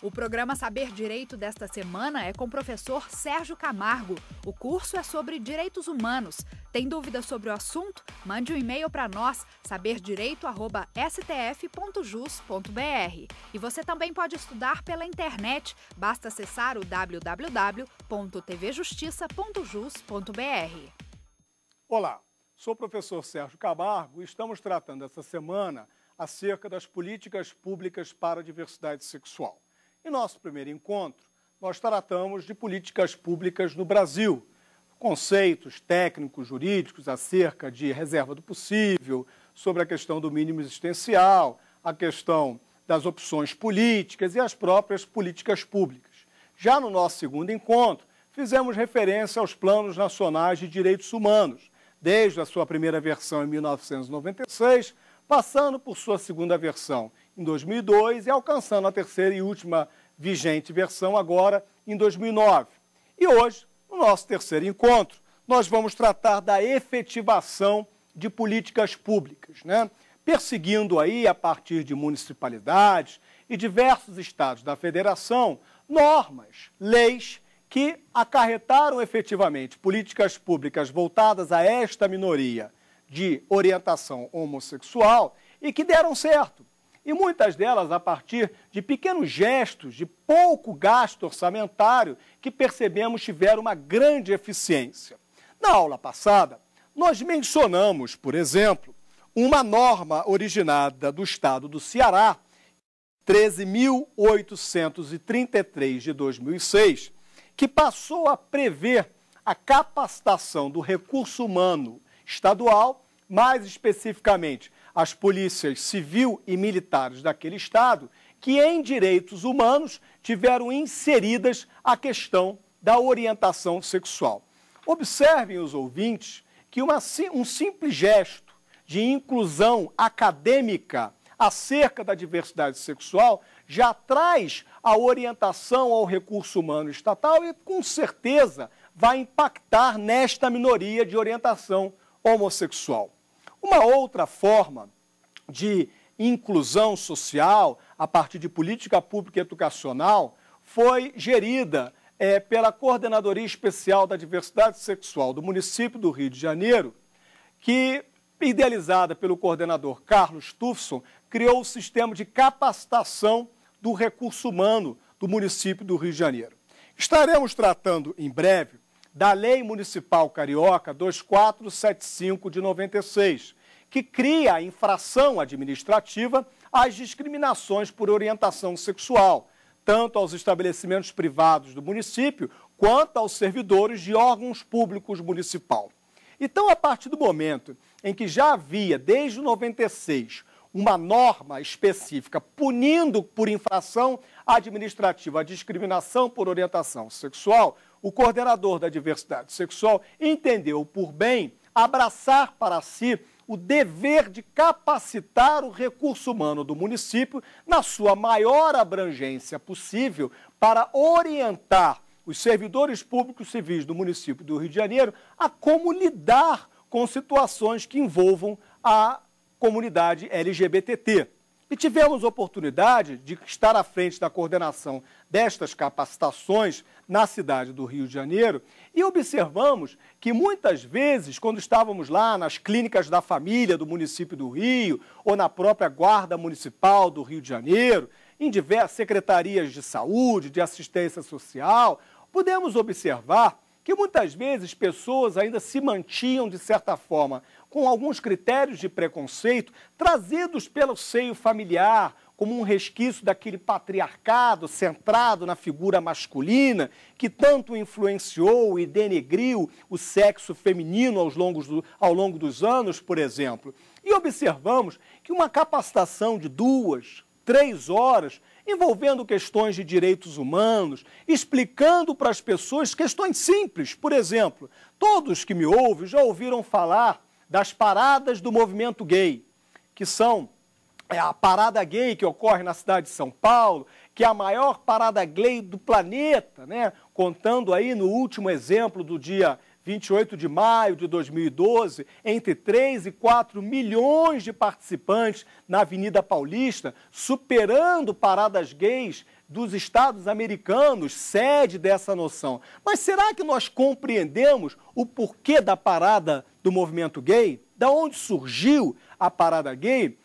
O programa Saber Direito desta semana é com o professor Sérgio Camargo. O curso é sobre direitos humanos. Tem dúvidas sobre o assunto? Mande um e-mail para nós, saberdireito@stf.jus.br. E você também pode estudar pela internet. Basta acessar o www.tvjustiça.jus.br. Olá, sou o professor Sérgio Camargo e estamos tratando essa semana acerca das políticas públicas para a diversidade sexual. Em nosso primeiro encontro, nós tratamos de políticas públicas no Brasil, conceitos técnicos, jurídicos acerca de reserva do possível, sobre a questão do mínimo existencial, a questão das opções políticas e as próprias políticas públicas. Já no nosso segundo encontro, fizemos referência aos planos nacionais de direitos humanos, desde a sua primeira versão em 1996, passando por sua segunda versão em 2002 e alcançando a terceira e última vigente versão agora em 2009. E hoje, no nosso terceiro encontro, nós vamos tratar da efetivação de políticas públicas, perseguindo aí, a partir de municipalidades e diversos estados da federação, normas, leis que acarretaram efetivamente políticas públicas voltadas a esta minoria de orientação homossexual e que deram certo. E muitas delas a partir de pequenos gestos, de pouco gasto orçamentário, que percebemos tiveram uma grande eficiência. Na aula passada, nós mencionamos, por exemplo, uma norma originada do estado do Ceará, 13.833 de 2006, que passou a prever a capacitação do recurso humano estadual, mais especificamente as polícias civil e militares daquele estado, que em direitos humanos tiveram inseridas a questão da orientação sexual. Observem os ouvintes que um simples gesto de inclusão acadêmica acerca da diversidade sexual já traz a orientação ao recurso humano estatal e, com certeza, vai impactar nesta minoria de orientação homossexual. Uma outra forma de inclusão social, a partir de política pública educacional, foi gerida pela Coordenadoria Especial da Diversidade Sexual do município do Rio de Janeiro, que, idealizada pelo coordenador Carlos Tufson, criou o sistema de capacitação do recurso humano do município do Rio de Janeiro. Estaremos tratando em breve da Lei Municipal Carioca 2475 de 96, que cria a infração administrativa às discriminações por orientação sexual, tanto aos estabelecimentos privados do município quanto aos servidores de órgãos públicos municipal. Então, a partir do momento em que já havia, desde 96, uma norma específica punindo por infração administrativa a discriminação por orientação sexual, o coordenador da diversidade sexual entendeu por bem abraçar para si o dever de capacitar o recurso humano do município na sua maior abrangência possível para orientar os servidores públicos civis do município do Rio de Janeiro a como lidar com situações que envolvam a comunidade LGBTT. E tivemos oportunidade de estar à frente da coordenação destas capacitações na cidade do Rio de Janeiro e observamos que muitas vezes, quando estávamos lá nas clínicas da família do município do Rio ou na própria Guarda Municipal do Rio de Janeiro, em diversas secretarias de saúde, de assistência social, pudemos observar que muitas vezes pessoas ainda se mantinham, de certa forma, com alguns critérios de preconceito trazidos pelo seio familiar, como um resquício daquele patriarcado centrado na figura masculina, que tanto influenciou e denegriu o sexo feminino ao longo dos anos, por exemplo. E observamos que uma capacitação de 2, 3 horas, envolvendo questões de direitos humanos, explicando para as pessoas questões simples. Por exemplo, todos que me ouvem já ouviram falar das paradas do movimento gay, que são a parada gay que ocorre na cidade de São Paulo, que é a maior parada gay do planeta, contando aí no último exemplo do dia 28 de maio de 2012, entre 3 e 4 milhões de participantes na Avenida Paulista, superando paradas gays dos estados americanos, sede dessa noção. Mas será que nós compreendemos o porquê da parada do movimento gay? Da onde surgiu a parada gay?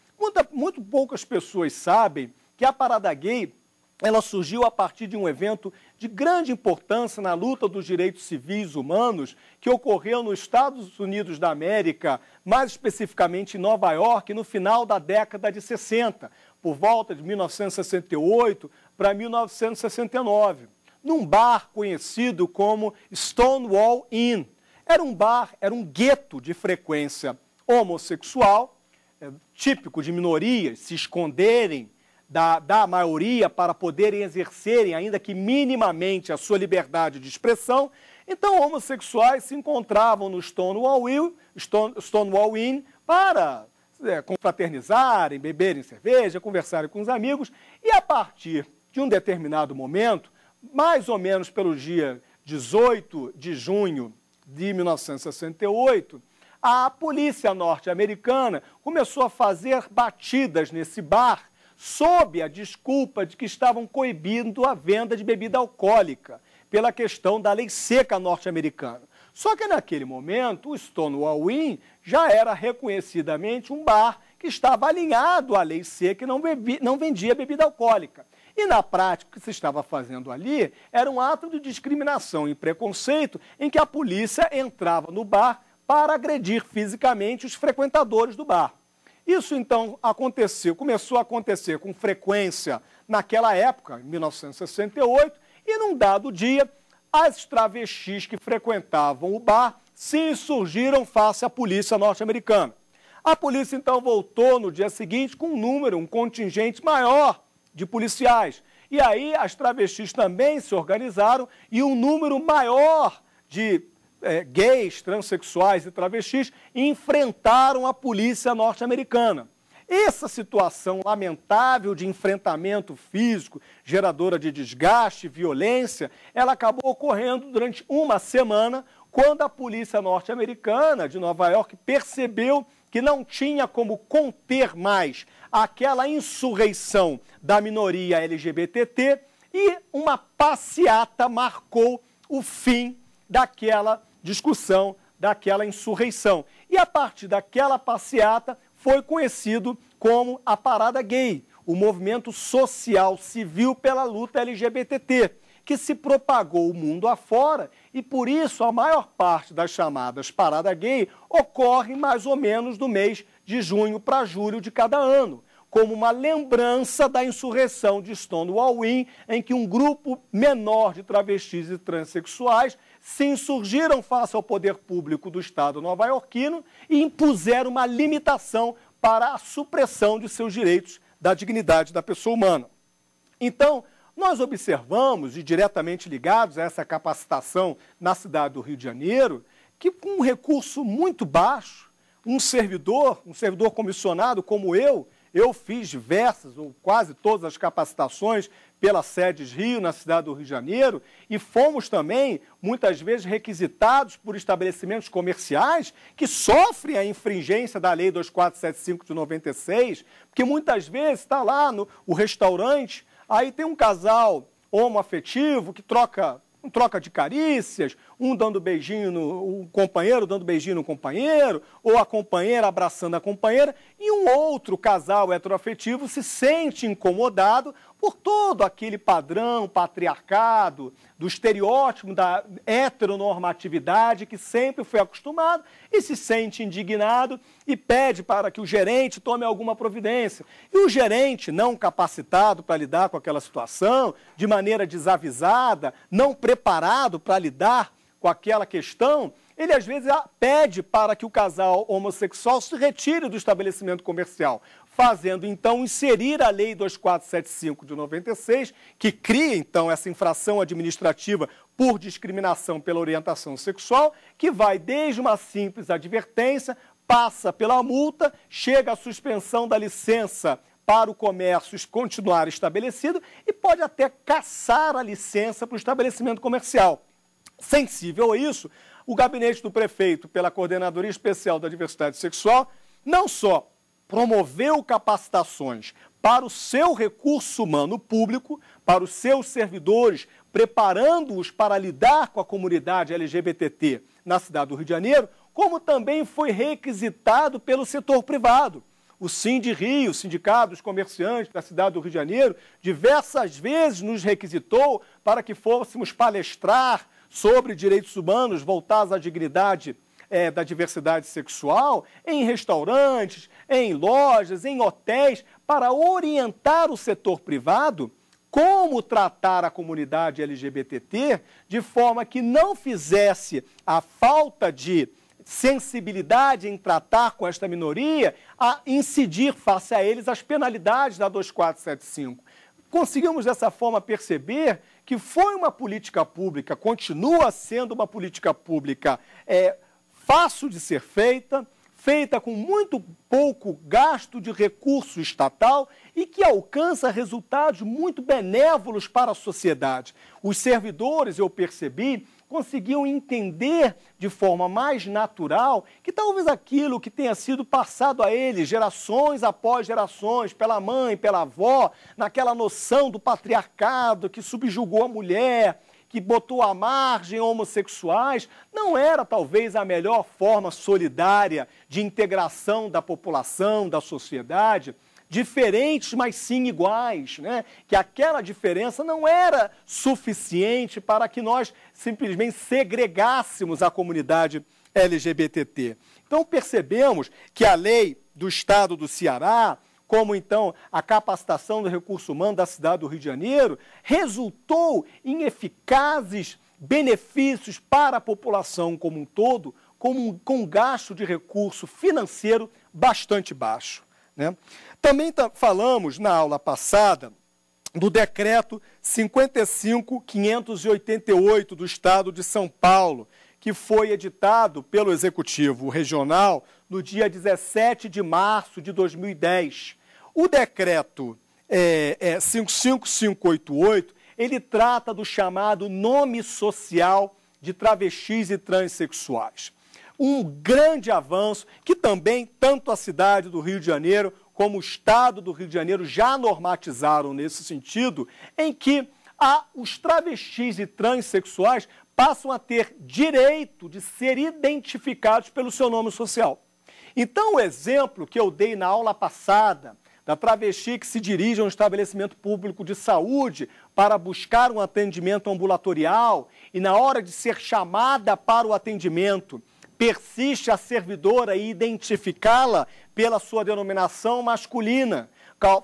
Muito poucas pessoas sabem que a parada gay ela surgiu a partir de um evento de grande importância na luta dos direitos civis humanos que ocorreu nos Estados Unidos da América, mais especificamente em Nova York, no final da década de 60, por volta de 1968 para 1969, num bar conhecido como Stonewall Inn. Era um bar, era um gueto de frequência homossexual, típico de minorias se esconderem da maioria para poderem exercerem, ainda que minimamente, a sua liberdade de expressão. Então, homossexuais se encontravam no Stonewall Inn para confraternizarem, beberem cerveja, conversarem com os amigos. E a partir de um determinado momento, mais ou menos pelo dia 18 de junho de 1968, a polícia norte-americana começou a fazer batidas nesse bar sob a desculpa de que estavam coibindo a venda de bebida alcoólica, pela questão da lei seca norte-americana. Só que naquele momento, o Stonewall Inn já era reconhecidamente um bar que estava alinhado à lei seca e não vendia bebida alcoólica. E na prática, o que se estava fazendo ali era um ato de discriminação e preconceito em que a polícia entrava no bar para agredir fisicamente os frequentadores do bar. Isso, então, começou a acontecer com frequência naquela época, em 1968, e num dado dia, as travestis que frequentavam o bar se insurgiram face à polícia norte-americana. A polícia, então, voltou no dia seguinte com um contingente maior de policiais. E aí as travestis também se organizaram e um número maior de gays, transexuais e travestis enfrentaram a polícia norte-americana. Essa situação lamentável de enfrentamento físico, geradora de desgaste e violência, ela acabou ocorrendo durante uma semana, quando a polícia norte-americana de Nova York percebeu que não tinha como conter mais aquela insurreição da minoria LGBT e uma passeata marcou o fim daquela discussão, daquela insurreição. E a partir daquela passeata foi conhecido como a Parada Gay, o movimento social civil pela luta LGBT, que se propagou o mundo afora e, por isso, a maior parte das chamadas Parada Gay ocorre mais ou menos no mês de junho para julho de cada ano, como uma lembrança da insurreição de Stonewall Inn, em que um grupo menor de travestis e transexuais se insurgiram face ao poder público do Estado nova-iorquino e impuseram uma limitação para a supressão de seus direitos da dignidade da pessoa humana. Então, nós observamos, e diretamente ligados a essa capacitação na cidade do Rio de Janeiro, que com um recurso muito baixo, um servidor comissionado como eu fiz diversas ou quase todas as capacitações pela Sedes Rio, na cidade do Rio de Janeiro, e fomos também, muitas vezes, requisitados por estabelecimentos comerciais que sofrem a infringência da Lei 2475 de 96, porque muitas vezes está lá o restaurante, aí tem um casal homoafetivo que troca de carícias, um dando beijinho no companheiro, dando beijinho no companheiro, ou a companheira abraçando a companheira, e um outro casal heteroafetivo se sente incomodado por todo aquele padrão patriarcado, do estereótipo da heteronormatividade que sempre foi acostumado e se sente indignado e pede para que o gerente tome alguma providência. E o gerente, não capacitado para lidar com aquela situação, de maneira desavisada, não preparado para lidar com aquela questão, ele às vezes pede para que o casal homossexual se retire do estabelecimento comercial, fazendo então inserir a Lei 2475 de 96, que cria então essa infração administrativa por discriminação pela orientação sexual, que vai desde uma simples advertência, passa pela multa, chega à suspensão da licença para o comércio continuar estabelecido e pode até cassar a licença para o estabelecimento comercial. Sensível a isso, o gabinete do prefeito, pela Coordenadoria Especial da Diversidade Sexual, não só promoveu capacitações para o seu recurso humano público, para os seus servidores, preparando-os para lidar com a comunidade LGBTT na cidade do Rio de Janeiro, como também foi requisitado pelo setor privado. O Sindrio, o Sindicato dos Comerciantes da cidade do Rio de Janeiro, diversas vezes nos requisitou para que fôssemos palestrar sobre direitos humanos voltados à dignidade da diversidade sexual, em restaurantes, em lojas, em hotéis, para orientar o setor privado como tratar a comunidade LGBTT de forma que não fizesse a falta de sensibilidade em tratar com esta minoria a incidir face a eles as penalidades da 2475. Conseguimos dessa forma perceber que foi uma política pública, continua sendo uma política pública fácil de ser feita, feita com muito pouco gasto de recurso estatal e que alcança resultados muito benévolos para a sociedade. Os servidores, eu percebi, conseguiam entender de forma mais natural que talvez aquilo que tenha sido passado a eles, gerações após gerações, pela mãe, pela avó, naquela noção do patriarcado que subjugou a mulher, que botou à margem homossexuais, não era talvez a melhor forma solidária de integração da população, da sociedade, diferentes, mas sim iguais, né? Que aquela diferença não era suficiente para que nós simplesmente segregássemos a comunidade LGBTT. Então percebemos que a lei do Estado do Ceará, como então a capacitação do recurso humano da cidade do Rio de Janeiro, resultou em eficazes benefícios para a população como um todo, com gasto de recurso financeiro bastante baixo, né? Também falamos na aula passada do decreto 55.588 do Estado de São Paulo, que foi editado pelo Executivo Regional no dia 17 de março de 2010. O decreto 55588, ele trata do chamado nome social de travestis e transexuais. Um grande avanço que também tanto a cidade do Rio de Janeiro como o Estado do Rio de Janeiro já normatizaram nesse sentido, em que os travestis e transexuais passam a ter direito de ser identificados pelo seu nome social. Então, o exemplo que eu dei na aula passada, da travesti que se dirige a um estabelecimento público de saúde para buscar um atendimento ambulatorial e, na hora de ser chamada para o atendimento, persiste a servidora em identificá-la pela sua denominação masculina,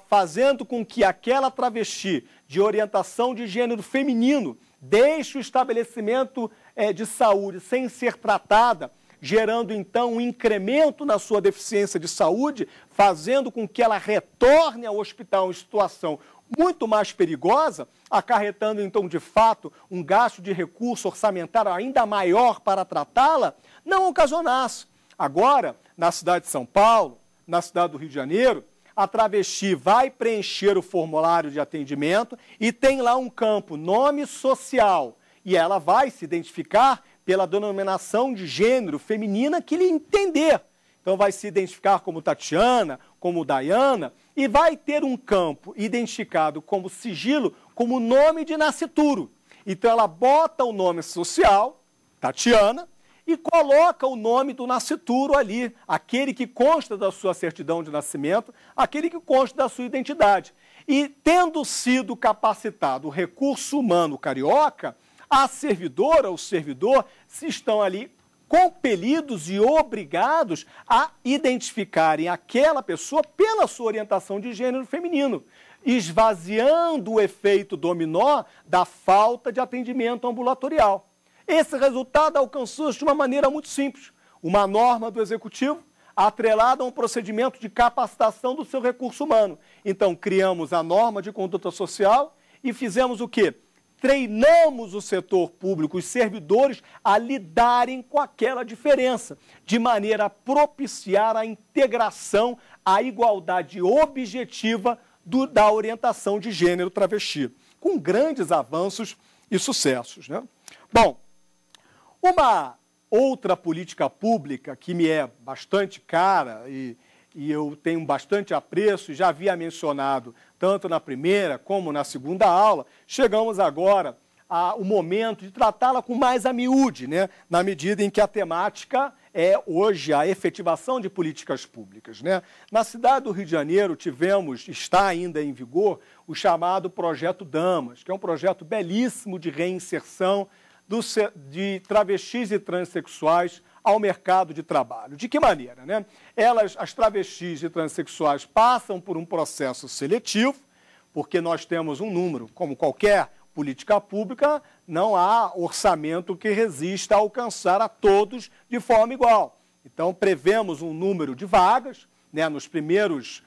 fazendo com que aquela travesti de orientação de gênero feminino deixe o estabelecimento de saúde sem ser tratada, gerando então um incremento na sua deficiência de saúde, fazendo com que ela retorne ao hospital em situação muito mais perigosa, acarretando então de fato um gasto de recurso orçamentário ainda maior para tratá-la, não ocasionasse. Agora, na cidade de São Paulo, na cidade do Rio de Janeiro, a travesti vai preencher o formulário de atendimento e tem lá um campo, nome social, e ela vai se identificar pela denominação de gênero feminina que lhe entender. Então vai se identificar como Tatiana, como Dayana, e vai ter um campo identificado como sigilo, como nome de nascituro. Então ela bota o nome social, Tatiana, e coloca o nome do nascituro ali, aquele que consta da sua certidão de nascimento, aquele que consta da sua identidade. E tendo sido capacitado o recurso humano carioca, a servidora ou o servidor se estão ali compelidos e obrigados a identificarem aquela pessoa pela sua orientação de gênero feminino, esvaziando o efeito dominó da falta de atendimento ambulatorial. Esse resultado alcançou-se de uma maneira muito simples. Uma norma do Executivo atrelada a um procedimento de capacitação do seu recurso humano. Então, criamos a norma de conduta social e fizemos o quê? Treinamos o setor público, os servidores, a lidarem com aquela diferença, de maneira a propiciar a integração, a igualdade objetiva da orientação de gênero travesti, com grandes avanços e sucessos, né? Bom, uma outra política pública que me é bastante cara e eu tenho bastante apreço, e já havia mencionado tanto na primeira como na segunda aula, chegamos agora ao momento de tratá-la com mais a miúde, né? Na medida em que a temática é hoje a efetivação de políticas públicas, né? Na cidade do Rio de Janeiro está ainda em vigor, o chamado Projeto Damas, que é um projeto belíssimo de reinserção de travestis e transexuais ao mercado de trabalho. De que maneira, né? As travestis e transexuais passam por um processo seletivo, porque nós temos um número, como qualquer política pública, não há orçamento que resista a alcançar a todos de forma igual. Então, prevemos um número de vagas, né, nos primeiros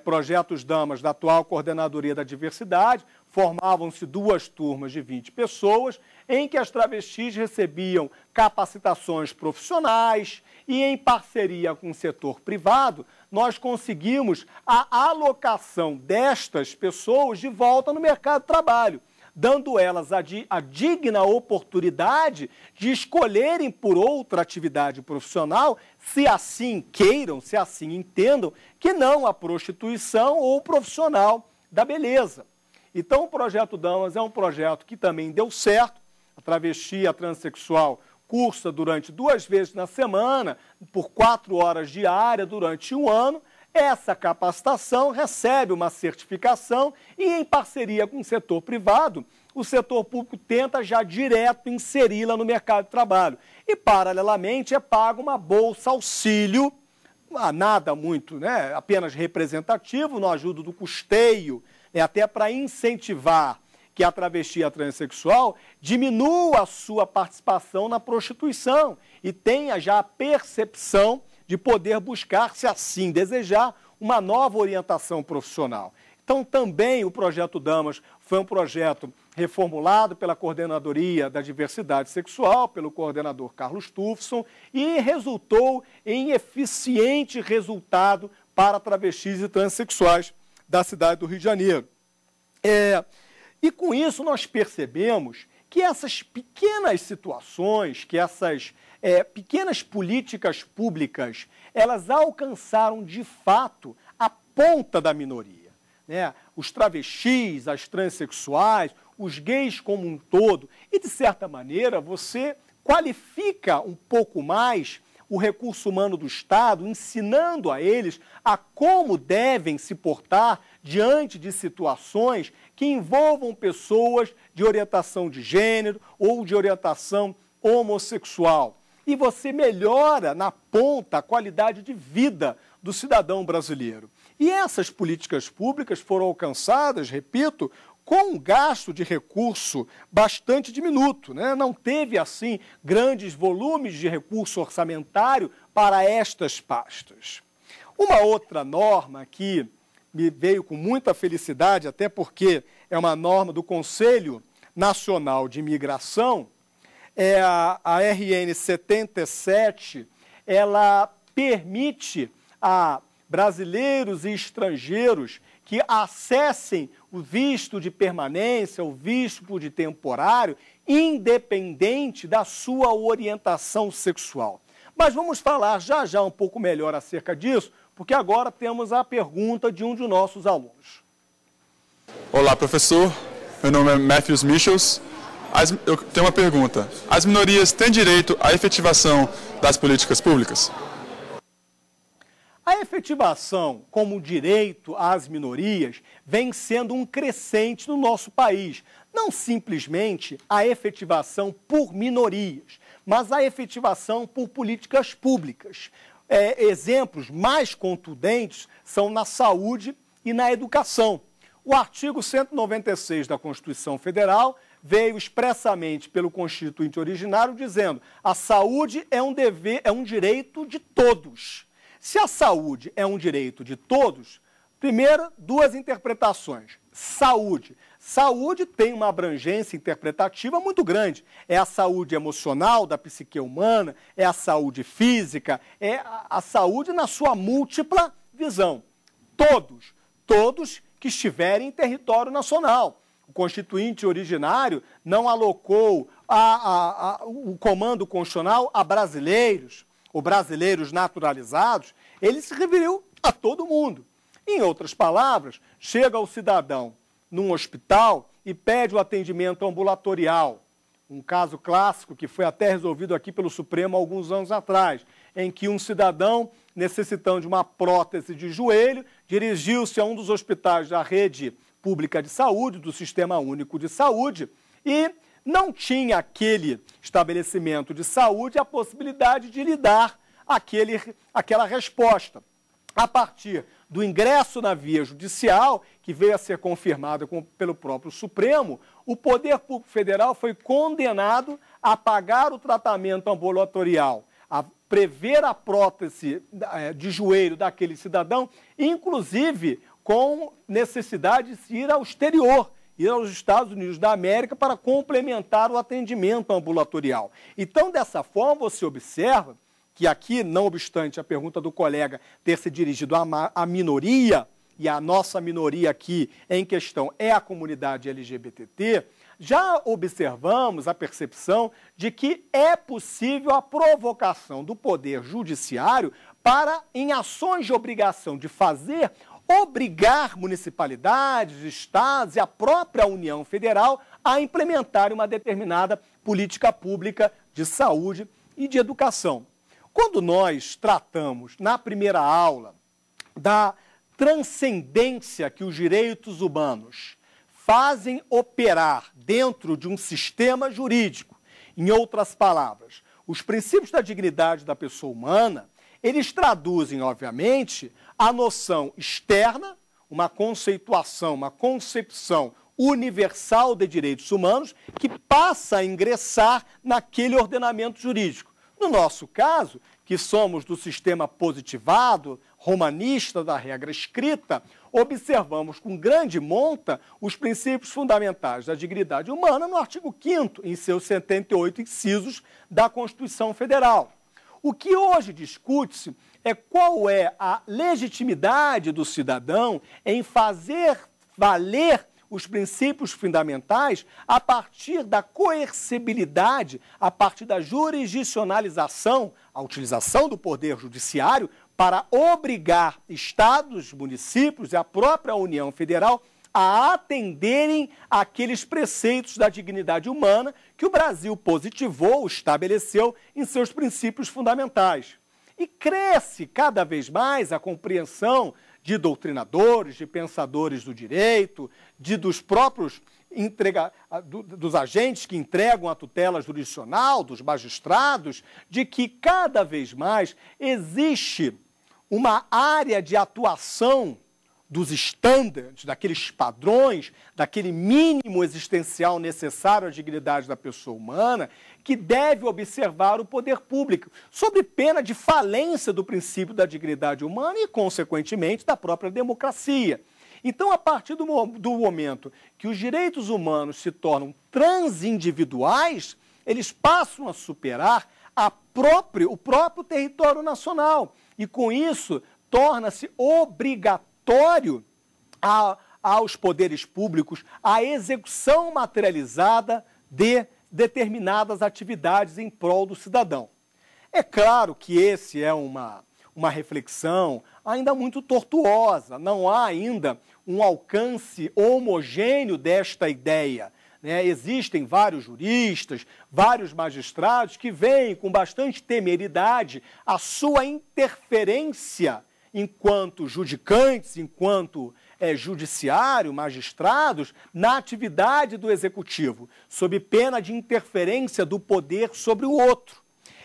projetos Damas da atual Coordenadoria da Diversidade, formavam-se 2 turmas de 20 pessoas, em que as travestis recebiam capacitações profissionais e, em parceria com o setor privado, nós conseguimos a alocação destas pessoas de volta no mercado de trabalho, dando elas a digna oportunidade de escolherem por outra atividade profissional, se assim queiram, se assim entendam, que não a prostituição ou o profissional da beleza. Então, o Projeto Damas é um projeto que também deu certo. A travesti e a transexual cursa durante 2 vezes na semana, por 4 horas diárias durante 1 ano. Essa capacitação recebe uma certificação e, em parceria com o setor privado, o setor público tenta já direto inseri-la no mercado de trabalho. E, paralelamente, é paga uma bolsa auxílio, nada muito, né, apenas representativo, no ajuda do custeio, até para incentivar que a travesti e a transexual diminua a sua participação na prostituição e tenha já a percepção de poder buscar, se assim desejar, uma nova orientação profissional. Então, também o Projeto Damas foi um projeto reformulado pela Coordenadoria da Diversidade Sexual, pelo coordenador Carlos Tufson, e resultou em eficiente resultado para travestis e transexuais da cidade do Rio de Janeiro. E com isso nós percebemos que essas pequenas situações, que essas pequenas políticas públicas, elas alcançaram de fato a ponta da minoria, né? Os travestis, as transexuais, os gays como um todo, e de certa maneira você qualifica um pouco mais o recurso humano do Estado, ensinando a eles a como devem se portar diante de situações que envolvam pessoas de orientação de gênero ou de orientação homossexual. E você melhora na ponta a qualidade de vida do cidadão brasileiro. E essas políticas públicas foram alcançadas, repito, com um gasto de recurso bastante diminuto, né? Não teve, assim, grandes volumes de recurso orçamentário para estas pastas. Uma outra norma que me veio com muita felicidade, até porque é uma norma do Conselho Nacional de Imigração, é a RN 77, ela permite a brasileiros e estrangeiros que acessem o visto de permanência, o visto de temporário, independente da sua orientação sexual. Mas vamos falar já um pouco melhor acerca disso, porque agora temos a pergunta de um de nossos alunos. Olá, professor. Meu nome é Matthews Michels. Eu tenho uma pergunta. As minorias têm direito à efetivação das políticas públicas? A efetivação como direito às minorias vem sendo um crescente no nosso país. Não simplesmente a efetivação por minorias, mas a efetivação por políticas públicas. Exemplos mais contundentes são na saúde e na educação. O artigo 196 da Constituição Federal veio expressamente pelo Constituinte originário dizendo: a saúde é um direito de todos. Se a saúde é um direito de todos, primeiro, 2 interpretações. Saúde. Saúde tem uma abrangência interpretativa muito grande. É a saúde emocional da psique humana, é a saúde física, é a saúde na sua múltipla visão. Todos que estiverem em território nacional. O constituinte originário não alocou o comando constitucional a brasileiros, ou brasileiros naturalizados, ele se referiu a todo mundo. Em outras palavras, chega o cidadão num hospital e pede o atendimento ambulatorial. Um caso clássico que foi até resolvido aqui pelo Supremo há alguns anos atrás, em que um cidadão, necessitando de uma prótese de joelho, dirigiu-se a um dos hospitais da rede pública de saúde, do Sistema Único de Saúde, e não tinha aquele estabelecimento de saúde a possibilidade de lhe dar aquela resposta. A partir do ingresso na via judicial, que veio a ser confirmada pelo próprio Supremo, o Poder Público Federal foi condenado a pagar o tratamento ambulatorial, a prever a prótese de joelho daquele cidadão, inclusive com necessidade de ir ao exterior, ir aos Estados Unidos da América para complementar o atendimento ambulatorial. Então, dessa forma, você observa que aqui, não obstante a pergunta do colega ter se dirigido à minoria, e a nossa minoria aqui em questão é a comunidade LGBT, já observamos a percepção de que é possível a provocação do Poder Judiciário para, em ações de obrigação de fazer, obrigar municipalidades, estados e a própria União Federal a implementar uma determinada política pública de saúde e de educação. Quando nós tratamos, na primeira aula, da transcendência que os direitos humanos fazem operar dentro de um sistema jurídico, em outras palavras, os princípios da dignidade da pessoa humana, eles traduzem, obviamente, a noção externa, uma conceituação, uma concepção universal de direitos humanos que passa a ingressar naquele ordenamento jurídico. No nosso caso, que somos do sistema positivado, romanista da regra escrita, observamos com grande monta os princípios fundamentais da dignidade humana no artigo 5º, em seus 78 incisos da Constituição Federal. O que hoje discute-se é qual é a legitimidade do cidadão em fazer valer os princípios fundamentais a partir da coercibilidade, a partir da jurisdicionalização, a utilização do Poder Judiciário para obrigar estados, municípios e a própria União Federal a atenderem àqueles preceitos da dignidade humana que o Brasil positivou, estabeleceu em seus princípios fundamentais. E cresce cada vez mais a compreensão de doutrinadores, de pensadores do direito, dos próprios dos agentes que entregam a tutela jurisdicional, dos magistrados, de que cada vez mais existe uma área de atuação dos estándares, daqueles padrões, daquele mínimo existencial necessário à dignidade da pessoa humana, que deve observar o poder público, sob pena de falência do princípio da dignidade humana e, consequentemente, da própria democracia. Então, a partir do momento que os direitos humanos se tornam transindividuais, eles passam a superar o próprio território nacional. E, com isso, torna-se obrigatório aos poderes públicos a execução materializada de determinadas atividades em prol do cidadão. É claro que esse é uma reflexão ainda muito tortuosa, não há ainda um alcance homogêneo desta ideia, né? Existem vários juristas, vários magistrados que veem com bastante temeridade a sua interferência enquanto judicantes, enquanto judiciário, magistrados, na atividade do executivo, sob pena de interferência do poder sobre o outro.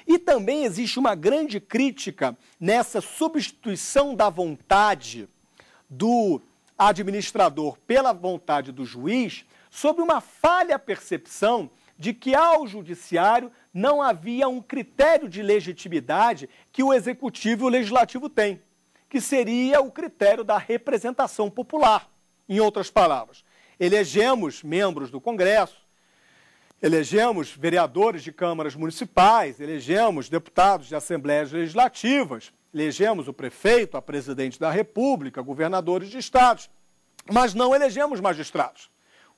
E também existe uma grande crítica nessa substituição da vontade do administrador pela vontade do juiz, sobre uma falha percepção de que ao judiciário não havia um critério de legitimidade que o executivo e o legislativo têm, que seria o critério da representação popular. Em outras palavras, elegemos membros do Congresso, elegemos vereadores de câmaras municipais, elegemos deputados de assembleias legislativas, elegemos o prefeito, a presidente da República, governadores de estados, mas não elegemos magistrados.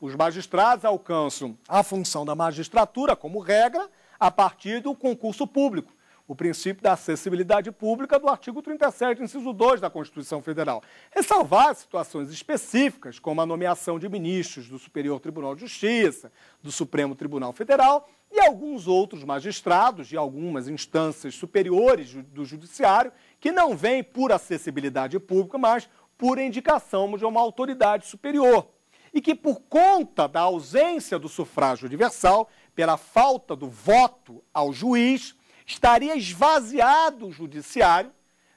Os magistrados alcançam a função da magistratura, como regra, a partir do concurso público. O princípio da acessibilidade pública do artigo 37, inciso 2 da Constituição Federal. Ressalvar situações específicas, como a nomeação de ministros do Superior Tribunal de Justiça, do Supremo Tribunal Federal e alguns outros magistrados de algumas instâncias superiores do Judiciário, que não vêm por acessibilidade pública, mas por indicação de uma autoridade superior. E que, por conta da ausência do sufrágio universal, pela falta do voto ao juiz, estaria esvaziado o judiciário,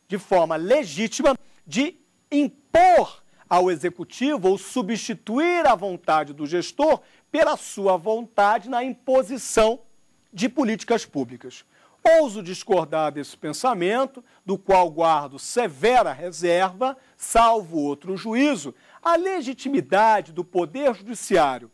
de forma legítima, de impor ao executivo ou substituir a vontade do gestor pela sua vontade na imposição de políticas públicas. Ouso discordar desse pensamento, do qual guardo severa reserva, salvo outro juízo. A legitimidade do Poder Judiciário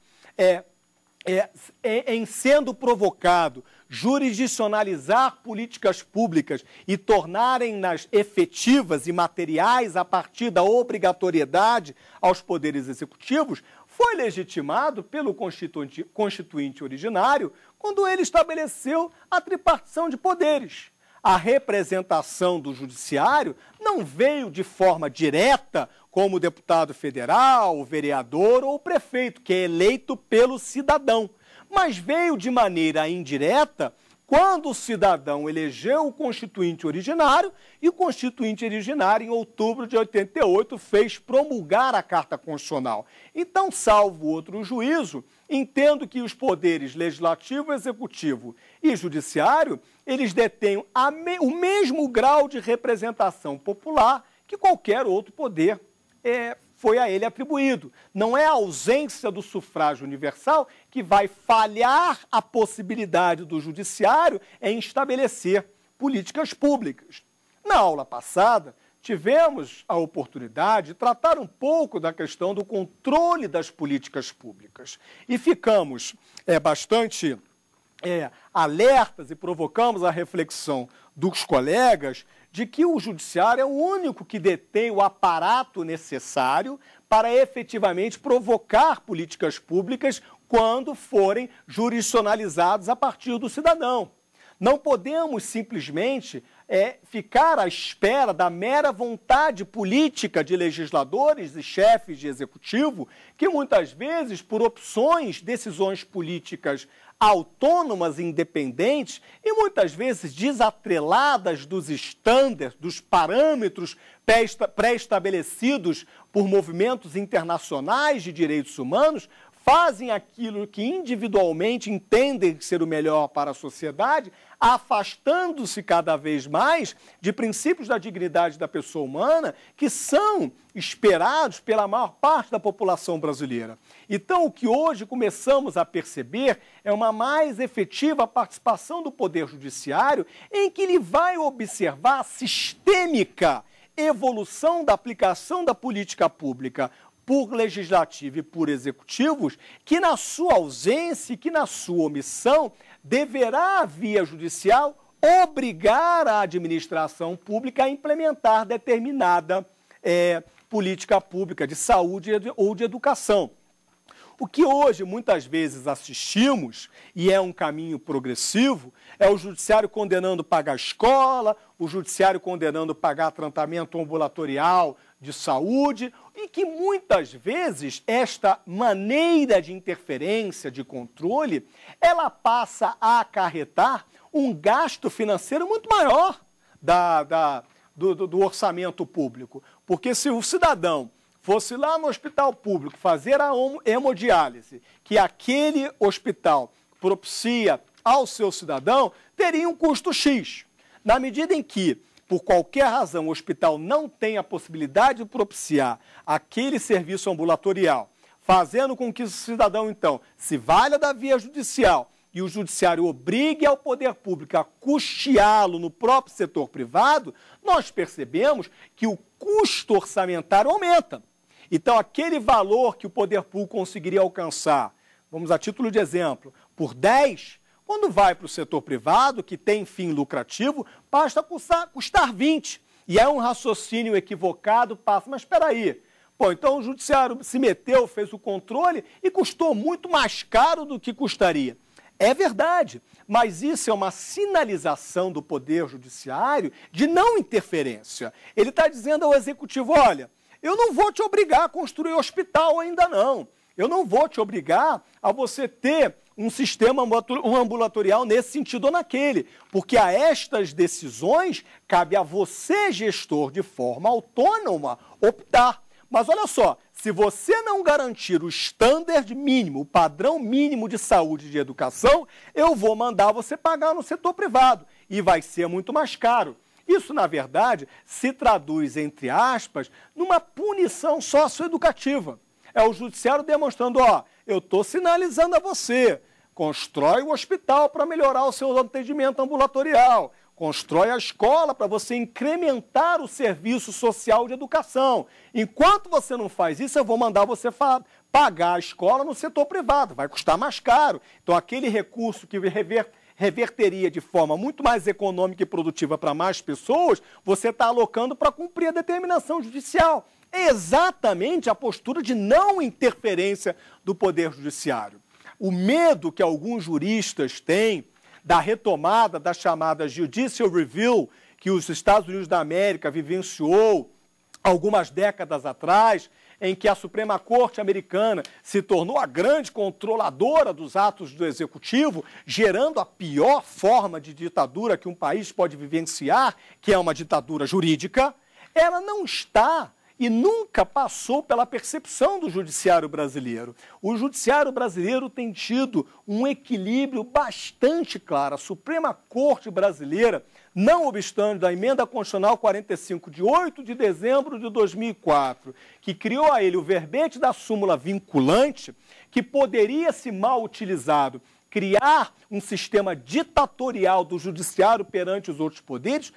em sendo provocado jurisdicionalizar políticas públicas e tornarem-nas efetivas e materiais a partir da obrigatoriedade aos poderes executivos, foi legitimado pelo Constituinte originário quando ele estabeleceu a tripartição de poderes. A representação do judiciário não veio de forma direta como deputado federal, o vereador ou o prefeito, que é eleito pelo cidadão, mas veio de maneira indireta quando o cidadão elegeu o Constituinte originário e o Constituinte originário, em outubro de 88, fez promulgar a Carta Constitucional. Então, salvo outro juízo, entendo que os poderes legislativo, executivo e judiciário, eles detêm o mesmo grau de representação popular que qualquer outro poder foi a ele atribuído. Não é a ausência do sufrágio universal que vai falhar a possibilidade do judiciário em estabelecer políticas públicas. Na aula passada, tivemos a oportunidade de tratar um pouco da questão do controle das políticas públicas. E ficamos bastante alertas e provocamos a reflexão dos colegas de que o judiciário é o único que detém o aparato necessário para efetivamente provocar políticas públicas quando forem jurisdicionalizados a partir do cidadão. Não podemos simplesmente ficar à espera da mera vontade política de legisladores e chefes de executivo que muitas vezes, por opções, decisões políticas autônomas e independentes e muitas vezes desatreladas dos estándares, dos parâmetros pré-estabelecidos por movimentos internacionais de direitos humanos, fazem aquilo que individualmente entendem ser o melhor para a sociedade, afastando-se cada vez mais de princípios da dignidade da pessoa humana que são esperados pela maior parte da população brasileira. Então, o que hoje começamos a perceber é uma mais efetiva participação do Poder Judiciário, em que ele vai observar a sistêmica evolução da aplicação da política pública por legislativo e por executivos, que na sua ausência e que na sua omissão deverá, a via judicial, obrigar a administração pública a implementar determinada política pública de saúde ou de educação. O que hoje muitas vezes assistimos, e é um caminho progressivo, é o judiciário condenando pagar escola, o judiciário condenando pagar tratamento ambulatorial de saúde, e que muitas vezes esta maneira de interferência, de controle, ela passa a acarretar um gasto financeiro muito maior do orçamento público. Porque se o cidadão fosse lá no hospital público fazer a hemodiálise, que aquele hospital propicia ao seu cidadão, teria um custo X. Na medida em que, por qualquer razão, o hospital não tem a possibilidade de propiciar aquele serviço ambulatorial, fazendo com que o cidadão, então, se valha da via judicial e o judiciário obrigue ao poder público a custeá-lo no próprio setor privado, nós percebemos que o custo orçamentário aumenta. Então, aquele valor que o poder público conseguiria alcançar, vamos a título de exemplo, por 10, quando vai para o setor privado, que tem fim lucrativo, basta custar 20. E é um raciocínio equivocado, mas espera aí, Pô, então o judiciário se meteu, fez o controle e custou muito mais caro do que custaria. É verdade, mas isso é uma sinalização do Poder Judiciário de não interferência. Ele está dizendo ao Executivo, olha, eu não vou te obrigar a construir hospital ainda não. Eu não vou te obrigar a você ter um sistema ambulatorial nesse sentido ou naquele, porque a estas decisões cabe a você, gestor, de forma autônoma, optar. Mas olha só, se você não garantir o standard mínimo, o padrão mínimo de saúde e de educação, eu vou mandar você pagar no setor privado e vai ser muito mais caro. Isso, na verdade, se traduz, entre aspas, numa punição socioeducativa. É o judiciário demonstrando, ó, eu estou sinalizando a você, constrói o hospital para melhorar o seu atendimento ambulatorial, constrói a escola para você incrementar o serviço social de educação. Enquanto você não faz isso, eu vou mandar você pagar a escola no setor privado, vai custar mais caro. Então, aquele recurso que reverteria de forma muito mais econômica e produtiva para mais pessoas, você está alocando para cumprir a determinação judicial. É exatamente a postura de não interferência do Poder Judiciário. O medo que alguns juristas têm da retomada da chamada Judicial Review, que os Estados Unidos da América vivenciou algumas décadas atrás, em que a Suprema Corte americana se tornou a grande controladora dos atos do Executivo, gerando a pior forma de ditadura que um país pode vivenciar, que é uma ditadura jurídica, ela não está e nunca passou pela percepção do judiciário brasileiro. O judiciário brasileiro tem tido um equilíbrio bastante claro. A Suprema Corte brasileira, não obstante a emenda constitucional 45 de 8 de dezembro de 2004, que criou a ele o verbete da súmula vinculante, que poderia, se mal utilizado, criar um sistema ditatorial do judiciário perante os outros poderes,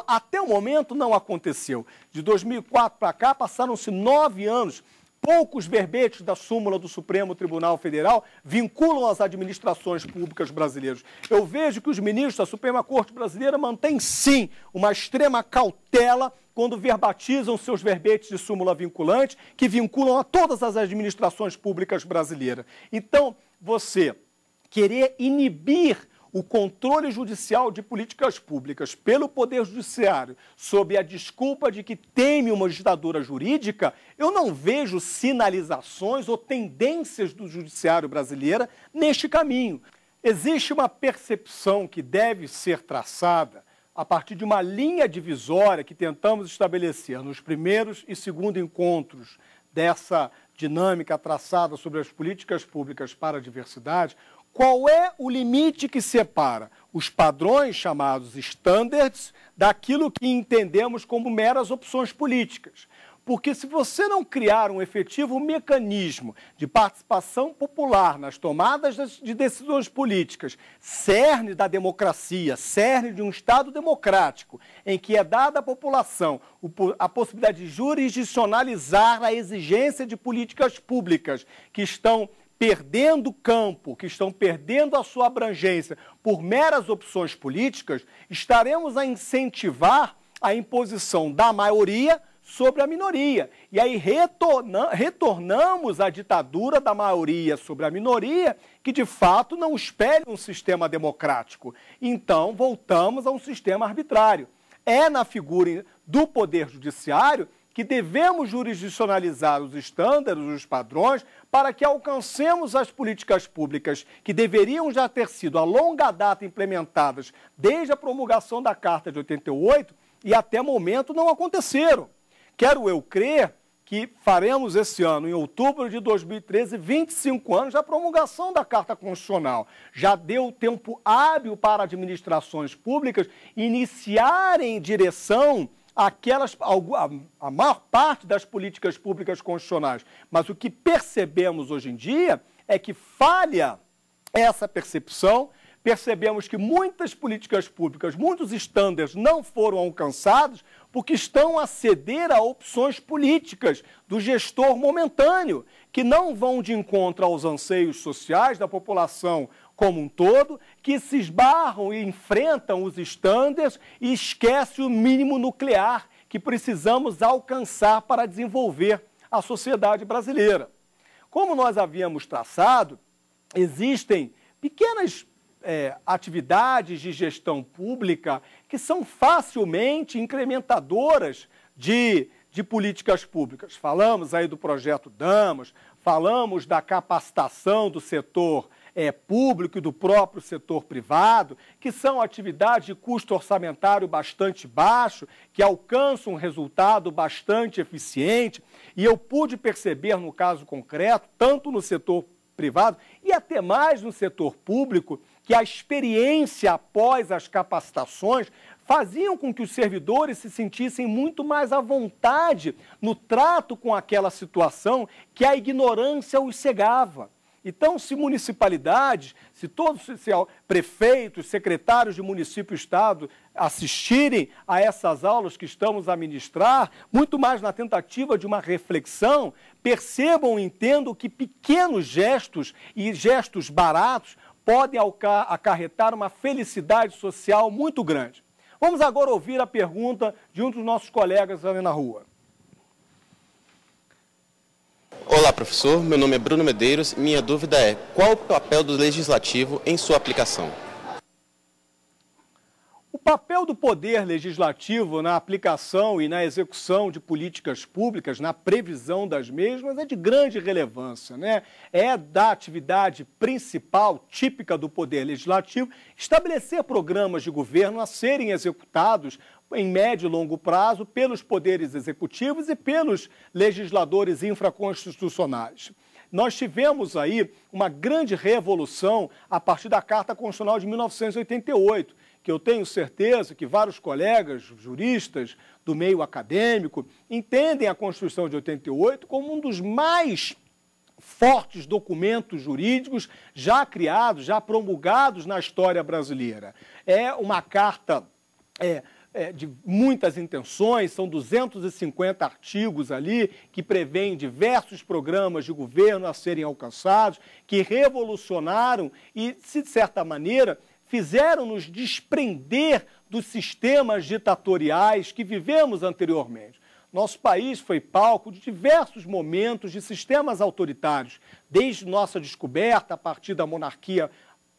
até o momento não aconteceu. De 2004 para cá, passaram-se 9 anos. Poucos verbetes da súmula do Supremo Tribunal Federal vinculam as administrações públicas brasileiras. Eu vejo que os ministros da Suprema Corte Brasileira mantêm, sim, uma extrema cautela quando verbatizam seus verbetes de súmula vinculante, que vinculam a todas as administrações públicas brasileiras. Então, você querer inibir o controle judicial de políticas públicas pelo Poder Judiciário sob a desculpa de que teme uma ditadura jurídica, eu não vejo sinalizações ou tendências do judiciário brasileiro neste caminho. Existe uma percepção que deve ser traçada a partir de uma linha divisória que tentamos estabelecer nos primeiros e segundo encontros dessa dinâmica traçada sobre as políticas públicas para a diversidade. Qual é o limite que separa os padrões chamados standards daquilo que entendemos como meras opções políticas? Porque se você não criar um efetivo mecanismo de participação popular nas tomadas de decisões políticas, cerne da democracia, cerne de um Estado democrático, em que é dada à população a possibilidade de jurisdicionalizar a exigência de políticas públicas que estão perdendo campo, que estão perdendo a sua abrangência por meras opções políticas, estaremos a incentivar a imposição da maioria sobre a minoria. E aí retornamos à ditadura da maioria sobre a minoria, que de fato não espelha um sistema democrático. Então, voltamos a um sistema arbitrário. É na figura do Poder Judiciário que devemos jurisdicionalizar os estándares, os padrões, para que alcancemos as políticas públicas que deveriam já ter sido a longa data implementadas desde a promulgação da Carta de 88 e até momento não aconteceram. Quero eu crer que faremos esse ano, em outubro de 2013, 25 anos da promulgação da Carta Constitucional. Já deu tempo hábil para administrações públicas iniciarem em direção a maior parte das políticas públicas constitucionais. Mas o que percebemos hoje em dia é que falha essa percepção, percebemos que muitas políticas públicas, muitos estándares não foram alcançados porque estão a ceder a opções políticas do gestor momentâneo, que não vão de encontro aos anseios sociais da população como um todo, que se esbarram e enfrentam os estándares e esquecem o mínimo nuclear que precisamos alcançar para desenvolver à sociedade brasileira. Como nós havíamos traçado, existem pequenas atividades de gestão pública que são facilmente incrementadoras de políticas públicas. Falamos aí do projeto Damas, falamos da capacitação do setor público e do próprio setor privado, que são atividades de custo orçamentário bastante baixo, que alcançam um resultado bastante eficiente, e eu pude perceber no caso concreto, tanto no setor privado e até mais no setor público, que a experiência após as capacitações faziam com que os servidores se sentissem muito mais à vontade no trato com aquela situação que a ignorância os cegava. Então, se municipalidades, se prefeitos, secretários de município e estado assistirem a essas aulas que estamos a ministrar, muito mais na tentativa de uma reflexão, percebam e entendam que pequenos gestos e gestos baratos podem acarretar uma felicidade social muito grande. Vamos agora ouvir a pergunta de um dos nossos colegas ali na rua. Olá, professor. Meu nome é Bruno Medeiros e minha dúvida é: qual o papel do legislativo em sua aplicação? O papel do poder legislativo na aplicação e na execução de políticas públicas, na previsão das mesmas, é de grande relevância, né? É da atividade principal, típica do poder legislativo, estabelecer programas de governo a serem executados em médio e longo prazo pelos poderes executivos e pelos legisladores infraconstitucionais. Nós tivemos aí uma grande revolução a partir da Carta Constitucional de 1988, que eu tenho certeza que vários colegas juristas do meio acadêmico entendem a Constituição de 88 como um dos mais fortes documentos jurídicos já criados, já promulgados na história brasileira. É uma carta de muitas intenções, são 250 artigos ali que prevêem diversos programas de governo a serem alcançados, que revolucionaram e, de certa maneira, fizeram-nos desprender dos sistemas ditatoriais que vivemos anteriormente. Nosso país foi palco de diversos momentos de sistemas autoritários, desde nossa descoberta a partir da monarquia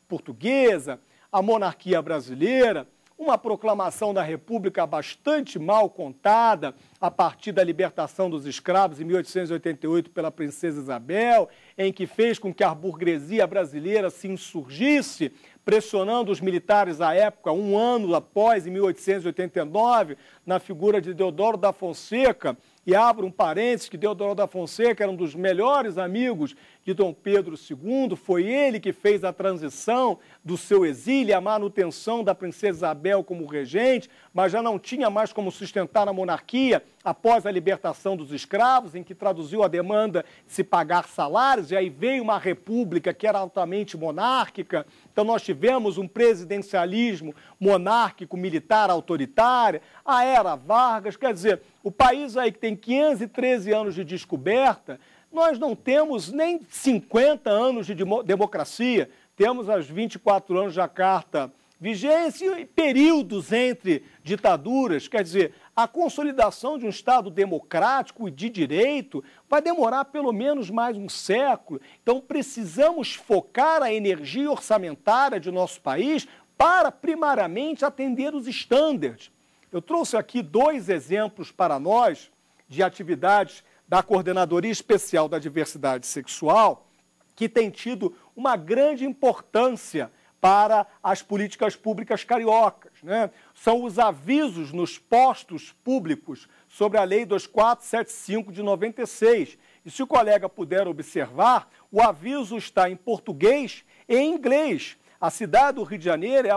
portuguesa, a monarquia brasileira, uma proclamação da República bastante mal contada a partir da libertação dos escravos em 1888 pela princesa Isabel, em que fez com que a burguesia brasileira se insurgisse, pressionando os militares à época, um ano após, em 1889, na figura de Deodoro da Fonseca. E abro um parênteses, que Deodoro da Fonseca era um dos melhores amigos de Dom Pedro II, foi ele que fez a transição do seu exílio e a manutenção da princesa Isabel como regente, mas já não tinha mais como sustentar a monarquia após a libertação dos escravos, em que traduziu a demanda de se pagar salários, e aí veio uma república que era altamente monárquica. Então nós tivemos um presidencialismo monárquico, militar, autoritário, a era Vargas, quer dizer, o país aí que tem 513 anos de descoberta, nós não temos nem 50 anos de democracia, temos as 24 anos da Carta vigência e períodos entre ditaduras, quer dizer, a consolidação de um Estado democrático e de direito vai demorar pelo menos mais um século. Então precisamos focar a energia orçamentária de nosso país para, primariamente, atender os estándares. Eu trouxe aqui 2 exemplos para nós de atividades da Coordenadoria Especial da Diversidade Sexual, que tem tido uma grande importância para as políticas públicas cariocas, né? São os avisos nos postos públicos sobre a Lei 2475 de 96. E se o colega puder observar, o aviso está em português e em inglês. A cidade do Rio de Janeiro é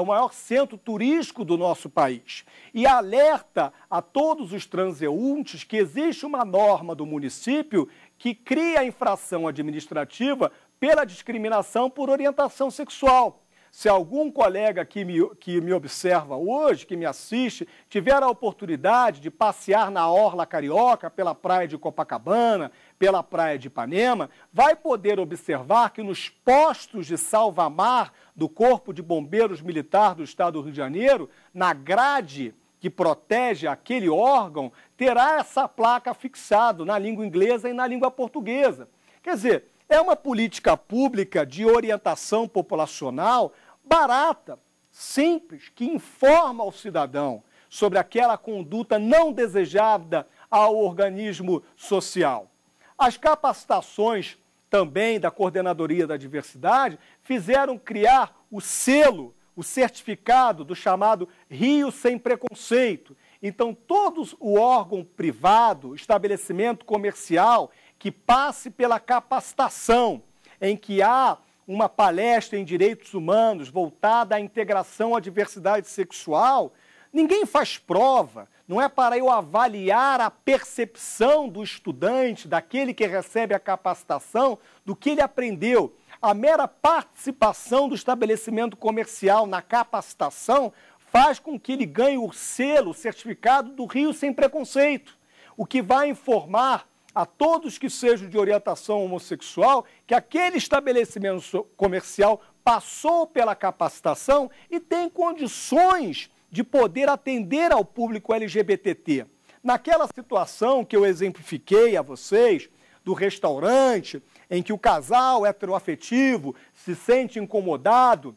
o maior centro turístico do nosso país e alerta a todos os transeuntes que existe uma norma do município que cria a infração administrativa pela discriminação por orientação sexual. Se algum colega que me observa hoje, que me assiste, tiver a oportunidade de passear na Orla Carioca, pela praia de Copacabana, pela praia de Ipanema, vai poder observar que nos postos de salva-mar do Corpo de Bombeiros Militar do Estado do Rio de Janeiro, na grade que protege aquele órgão terá essa placa fixada na língua inglesa e na língua portuguesa. Quer dizer, é uma política pública de orientação populacional barata, simples, que informa ao cidadão sobre aquela conduta não desejada ao organismo social. As capacitações também da Coordenadoria da Diversidade fizeram criar o selo, o certificado do chamado Rio Sem Preconceito. Então, todo o órgão privado, estabelecimento comercial, que passe pela capacitação, em que há uma palestra em direitos humanos voltada à integração à diversidade sexual, ninguém faz prova, não é para eu avaliar a percepção do estudante, daquele que recebe a capacitação, do que ele aprendeu. A mera participação do estabelecimento comercial na capacitação faz com que ele ganhe o selo, o certificado do Rio Sem Preconceito, o que vai informar a todos que sejam de orientação homossexual que aquele estabelecimento comercial passou pela capacitação e tem condições de poder atender ao público LGBT. Naquela situação que eu exemplifiquei a vocês, do restaurante, em que o casal heteroafetivo se sente incomodado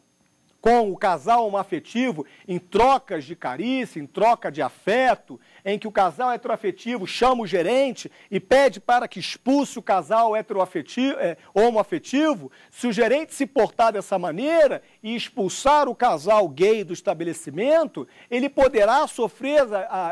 com o casal homoafetivo em trocas de carícia, em troca de afeto, em que o casal heteroafetivo chama o gerente e pede para que expulse o casal homoafetivo, se o gerente se portar dessa maneira e expulsar o casal gay do estabelecimento, ele poderá sofrer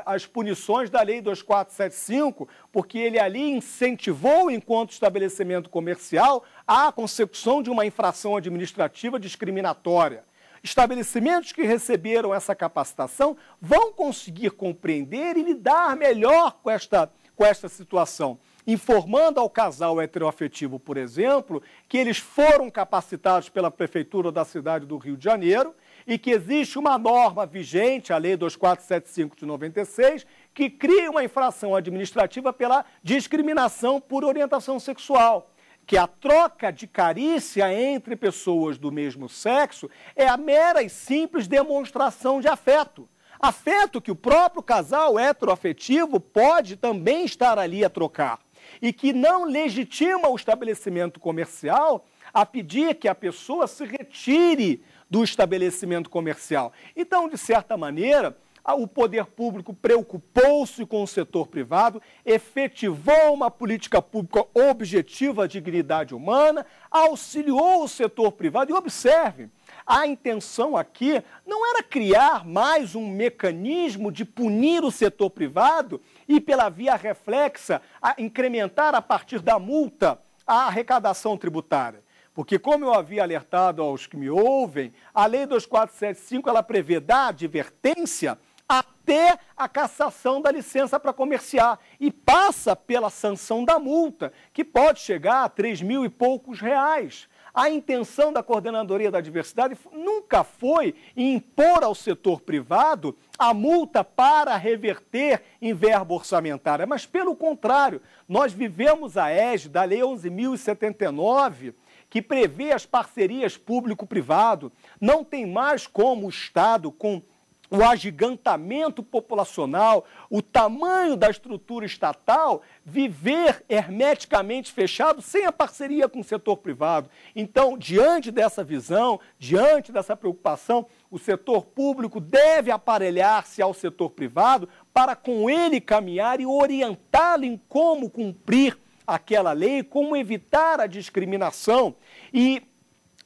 as punições da Lei 2475, porque ele ali incentivou, enquanto estabelecimento comercial, a consecução de uma infração administrativa discriminatória. Estabelecimentos que receberam essa capacitação vão conseguir compreender e lidar melhor com esta situação, informando ao casal heteroafetivo, por exemplo, que eles foram capacitados pela Prefeitura da cidade do Rio de Janeiro e que existe uma norma vigente, a Lei 2475 de 96, que cria uma infração administrativa pela discriminação por orientação sexual, que a troca de carícia entre pessoas do mesmo sexo é a mera e simples demonstração de afeto. Afeto que o próprio casal heteroafetivo pode também estar ali a trocar e que não legitima o estabelecimento comercial a pedir que a pessoa se retire do estabelecimento comercial. Então, de certa maneira, o poder público preocupou-se com o setor privado, efetivou uma política pública objetiva à dignidade humana, auxiliou o setor privado. E observe, a intenção aqui não era criar mais um mecanismo de punir o setor privado e, pela via reflexa, incrementar a partir da multa a arrecadação tributária. Porque, como eu havia alertado aos que me ouvem, a Lei 2475 ela prevê da advertência até a cassação da licença para comerciar e passa pela sanção da multa, que pode chegar a 3.000 e poucos reais. A intenção da Coordenadoria da Diversidade nunca foi impor ao setor privado a multa para reverter em verba orçamentária, mas, pelo contrário, nós vivemos a égide da Lei 11.079, que prevê as parcerias público-privado. Não tem mais como o Estado, com o agigantamento populacional, o tamanho da estrutura estatal, viver hermeticamente fechado sem a parceria com o setor privado. Então, diante dessa visão, diante dessa preocupação, o setor público deve aparelhar-se ao setor privado para com ele caminhar e orientá-lo em como cumprir aquela lei, como evitar a discriminação. E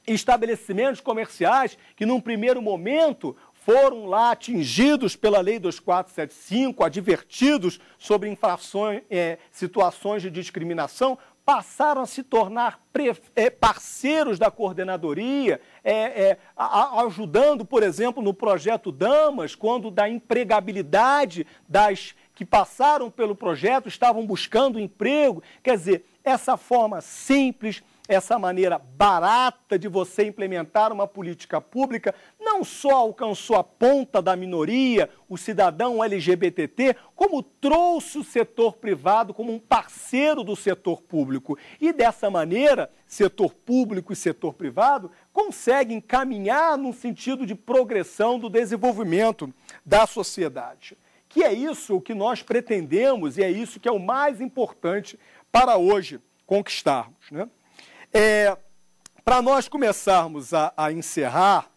estabelecimentos comerciais que, num primeiro momento, foram lá atingidos pela Lei 2475, advertidos sobre infrações, situações de discriminação, passaram a se tornar parceiros da coordenadoria, ajudando, por exemplo, no projeto Damas, quando da empregabilidade das que passaram pelo projeto estavam buscando emprego. Quer dizer, essa forma simples, essa maneira barata de você implementar uma política pública, não só alcançou a ponta da minoria, o cidadão LGBT, como trouxe o setor privado como um parceiro do setor público. E dessa maneira, setor público e setor privado conseguem caminhar no sentido de progressão do desenvolvimento da sociedade. Que é isso que nós pretendemos e é isso que é o mais importante para hoje conquistarmos, né? Para nós começarmos a encerrar,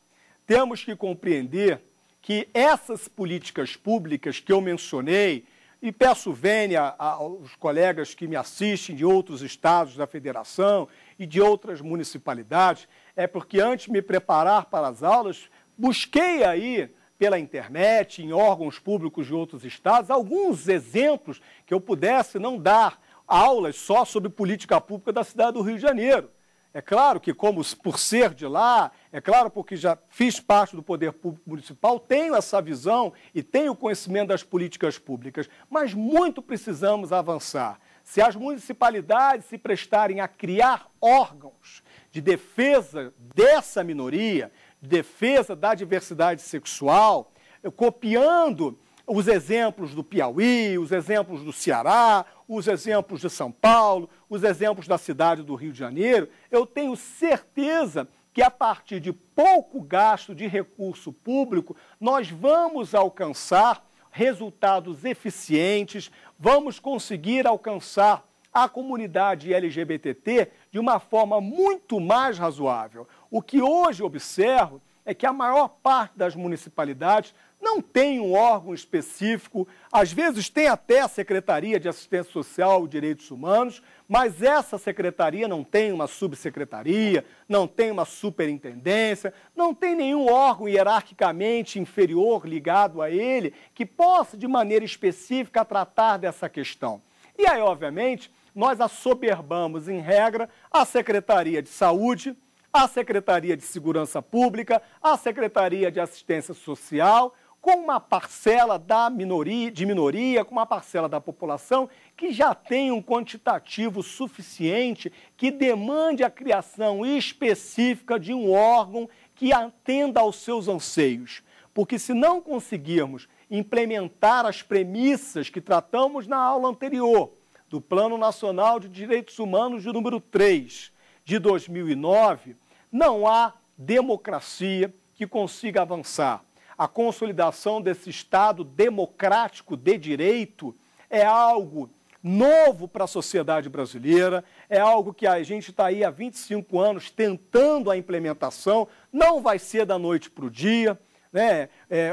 temos que compreender que essas políticas públicas que eu mencionei, e peço vênia aos colegas que me assistem de outros estados da federação e de outras municipalidades, é porque antes de me preparar para as aulas, busquei aí pela internet, em órgãos públicos de outros estados, alguns exemplos que eu pudesse não dar aulas só sobre política pública da cidade do Rio de Janeiro. É claro que, como por ser de lá, é claro porque já fiz parte do poder público municipal, tenho essa visão e tenho conhecimento das políticas públicas, mas muito precisamos avançar. Se as municipalidades se prestarem a criar órgãos de defesa dessa minoria, de defesa da diversidade sexual, copiando os exemplos do Piauí, os exemplos do Ceará, os exemplos de São Paulo, os exemplos da cidade do Rio de Janeiro, eu tenho certeza que a partir de pouco gasto de recurso público, nós vamos alcançar resultados eficientes, vamos conseguir alcançar a comunidade LGBT de uma forma muito mais razoável. O que hoje observo é que a maior parte das municipalidades não tem um órgão específico, às vezes tem até a Secretaria de Assistência Social e Direitos Humanos, mas essa secretaria não tem uma subsecretaria, não tem uma superintendência, não tem nenhum órgão hierarquicamente inferior ligado a ele que possa, de maneira específica, tratar dessa questão. E aí, obviamente, nós assoberbamos, em regra, a Secretaria de Saúde, a Secretaria de Segurança Pública, a Secretaria de Assistência Social, com uma parcela de minoria, com uma parcela da população que já tem um quantitativo suficiente que demande a criação específica de um órgão que atenda aos seus anseios. Porque se não conseguirmos implementar as premissas que tratamos na aula anterior, do Plano Nacional de Direitos Humanos de número 3, de 2009, não há democracia que consiga avançar. A consolidação desse Estado democrático de direito é algo novo para a sociedade brasileira, é algo que a gente está aí há 25 anos tentando a implementação, não vai ser da noite para o dia, né?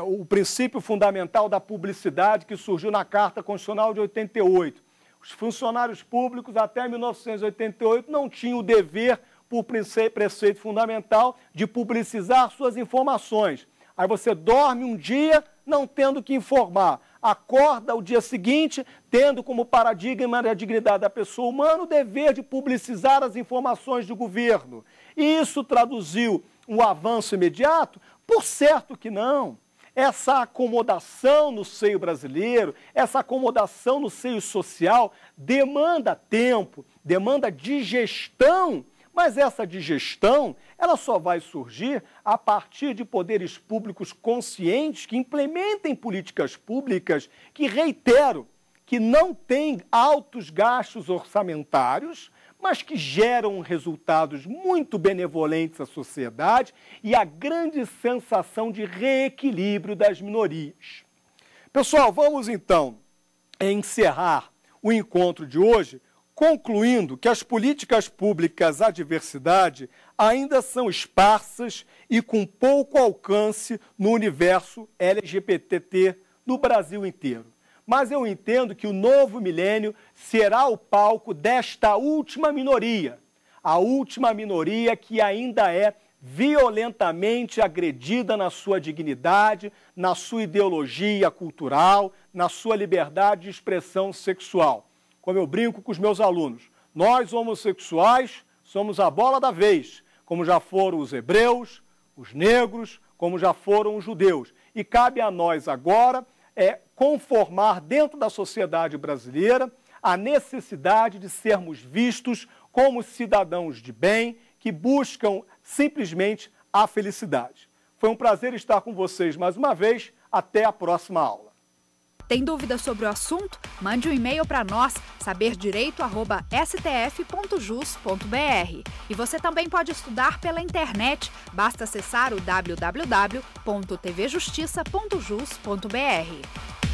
O princípio fundamental da publicidade que surgiu na Carta Constitucional de 88. Os funcionários públicos até 1988 não tinham o dever, por preceito fundamental, de publicizar suas informações. Aí você dorme um dia não tendo que informar, acorda o dia seguinte tendo como paradigma da dignidade da pessoa humana o dever de publicizar as informações do governo. E isso traduziu um avanço imediato? Por certo que não. Essa acomodação no seio brasileiro, essa acomodação no seio social demanda tempo, demanda digestão. Mas essa digestão, ela só vai surgir a partir de poderes públicos conscientes que implementem políticas públicas que, reitero, que não têm altos gastos orçamentários, mas que geram resultados muito benevolentes à sociedade e a grande sensação de reequilíbrio das minorias. Pessoal, vamos então encerrar o encontro de hoje concluindo que as políticas públicas à diversidade ainda são esparsas e com pouco alcance no universo LGBT no Brasil inteiro. Mas eu entendo que o novo milênio será o palco desta última minoria, a última minoria que ainda é violentamente agredida na sua dignidade, na sua ideologia cultural, na sua liberdade de expressão sexual. Como eu brinco com os meus alunos, nós homossexuais somos a bola da vez, como já foram os hebreus, os negros, como já foram os judeus. E cabe a nós agora conformar dentro da sociedade brasileira a necessidade de sermos vistos como cidadãos de bem que buscam simplesmente a felicidade. Foi um prazer estar com vocês mais uma vez. Até a próxima aula. Tem dúvidas sobre o assunto? Mande um e-mail para nós, saberdireito@stf.jus.br. E você também pode estudar pela internet. Basta acessar o www.tvjustiça.jus.br.